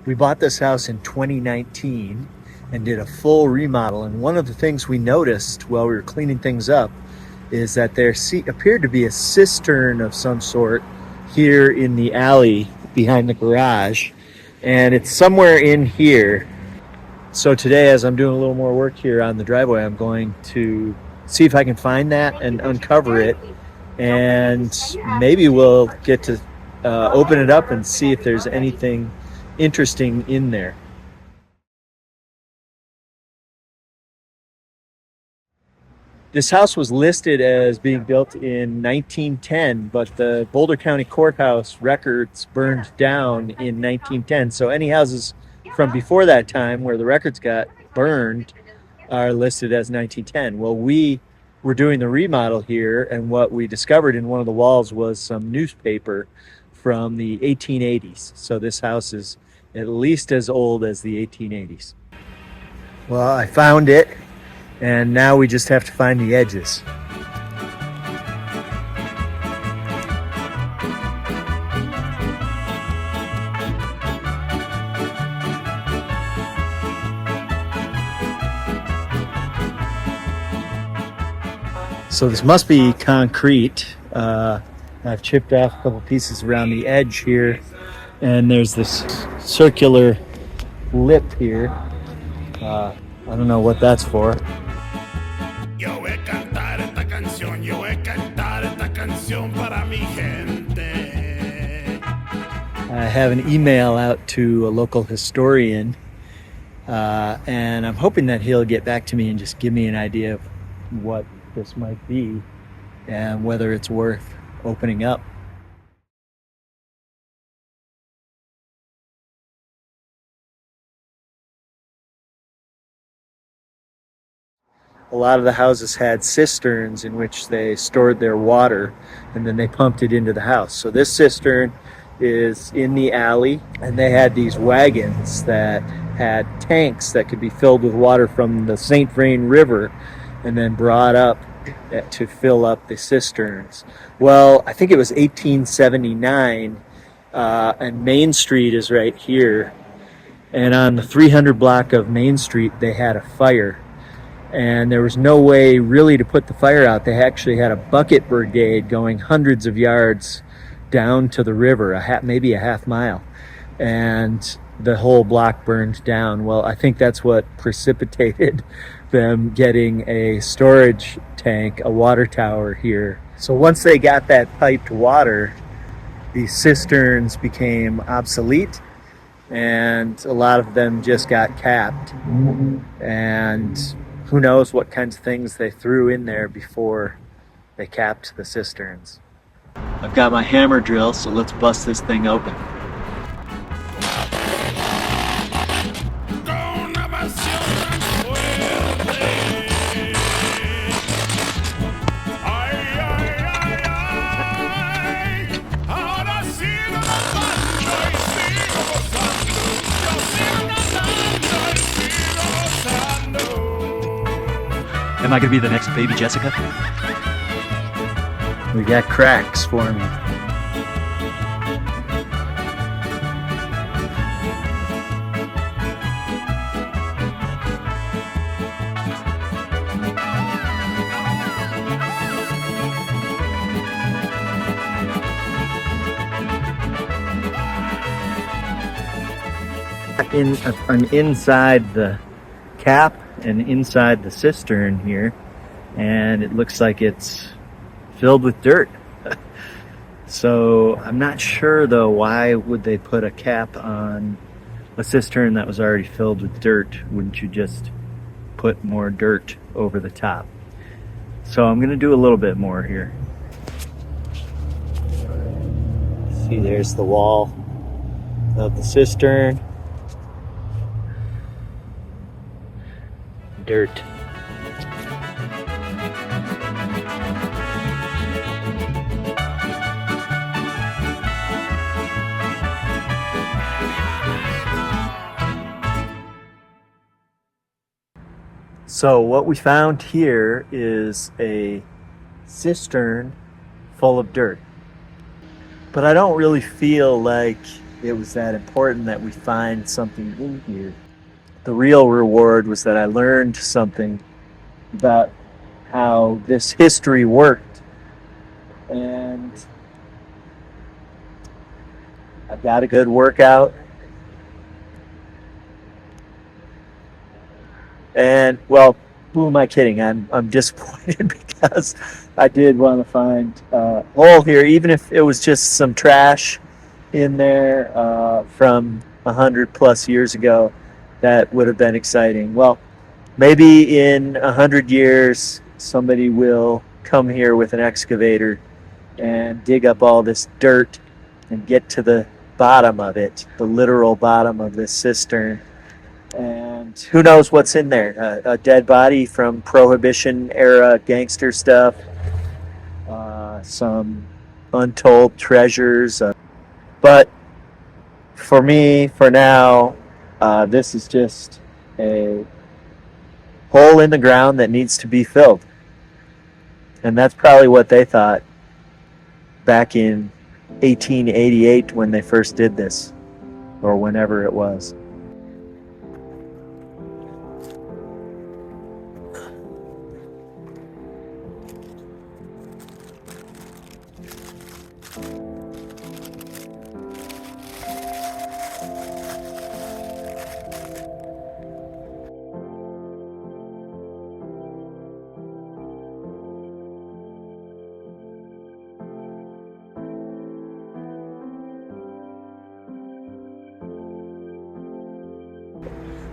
We bought this house in 2019 and did a full remodel. And one of the things we noticed while we were cleaning things up is that there appeared to be a cistern of some sort here in the alley behind the garage. And it's somewhere in here. So today, as I'm doing a little more work here on the driveway, I'm going to see if I can find that and uncover it. And maybe we'll get to open it up and see if there's anything interesting in there. This house was listed as being built in 1910, but the Boulder County Courthouse records burned down in 1910. So any houses from before that time where the records got burned are listed as 1910. Well, we were doing the remodel here, and what we discovered in one of the walls was some newspaper from the 1880s. So this house is at least as old as the 1880s. Well, I found it, and now we just have to find the edges. So this must be concrete. I've chipped off a couple pieces around the edge here, and there's this circular lip here. I don't know what that's for. Yo voy a cantar esta canción, yo voy a cantar esta canción para mi gente. I have an email out to a local historian, and I'm hoping that he'll get back to me and just give me an idea of what this might be and whether it's worth opening up. A lot of the houses had cisterns in which they stored their water, and then they pumped it into the house. So this cistern is in the alley, and they had these wagons that had tanks that could be filled with water from the St. Vrain River and then brought up to fill up the cisterns. Well, I think it was 1879, and Main Street is right here. And on the 300 block of Main Street, they had a fire. And there was no way really to put the fire out. They actually had a bucket brigade going hundreds of yards down to the river, maybe a half mile. And the whole block burned down. Well, I think that's what precipitated them getting a storage tank, a water tower here. So once they got that piped water, these cisterns became obsolete, and a lot of them just got capped. And who knows what kinds of things they threw in there before they capped the cisterns. I've got my hammer drill, so let's bust this thing open. Am I gonna be the next baby Jessica? We got cracks forming. Inside the cap and inside the cistern here, and it looks like it's filled with dirt. So I'm not sure though, why would they put a cap on a cistern that was already filled with dirt? Wouldn't you just put more dirt over the top? So I'm gonna do a little bit more here. See, there's the wall of the cistern. Dirt. So what we found here is a cistern full of dirt. But I don't really feel like it was that important that we find something in here. The real reward was that I learned something about how this history worked. And I got a good workout. And well, who am I kidding? I'm disappointed because I did want to find a hole here, even if it was just some trash in there from 100+ years ago. That would have been exciting. Well, maybe in 100 years, somebody will come here with an excavator and dig up all this dirt and get to the bottom of it, the literal bottom of this cistern. And who knows what's in there? A dead body from Prohibition era gangster stuff, some untold treasures. But for me, for now, this is just a hole in the ground that needs to be filled. And that's probably what they thought back in 1888 when they first did this, or whenever it was.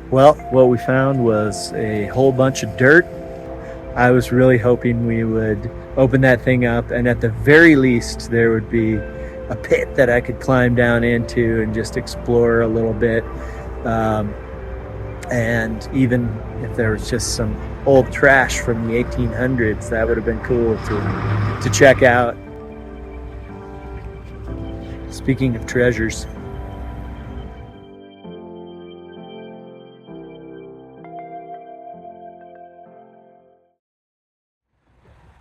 Well, what we found was a whole bunch of dirt. I was really hoping we would open that thing up, and at the very least there would be a pit that I could climb down into and just explore a little bit. And even if there was just some old trash from the 1800s, that would have been cool to check out. Speaking of treasures,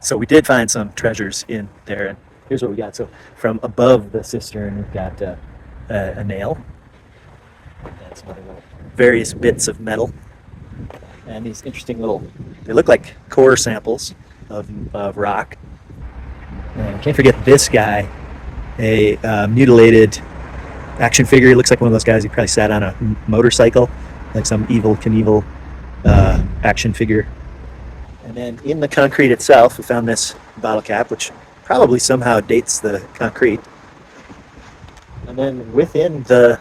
so we did find some treasures in there, and here's what we got. So from above the cistern, we've got a nail, and some other little various bits of metal, and these interesting little, they look like core samples of rock. And can't forget this guy, a mutilated action figure. He looks like one of those guys who probably sat on a motorcycle, like some Evel Knievel action figure. And then in the concrete itself, we found this bottle cap, which probably somehow dates the concrete. And then within the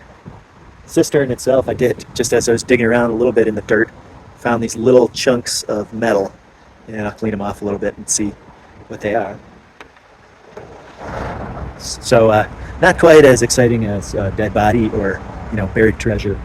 cistern itself, I did, just as I was digging around a little bit in the dirt, found these little chunks of metal. And I'll clean them off a little bit and see what they are. So not quite as exciting as a dead body or, buried treasure.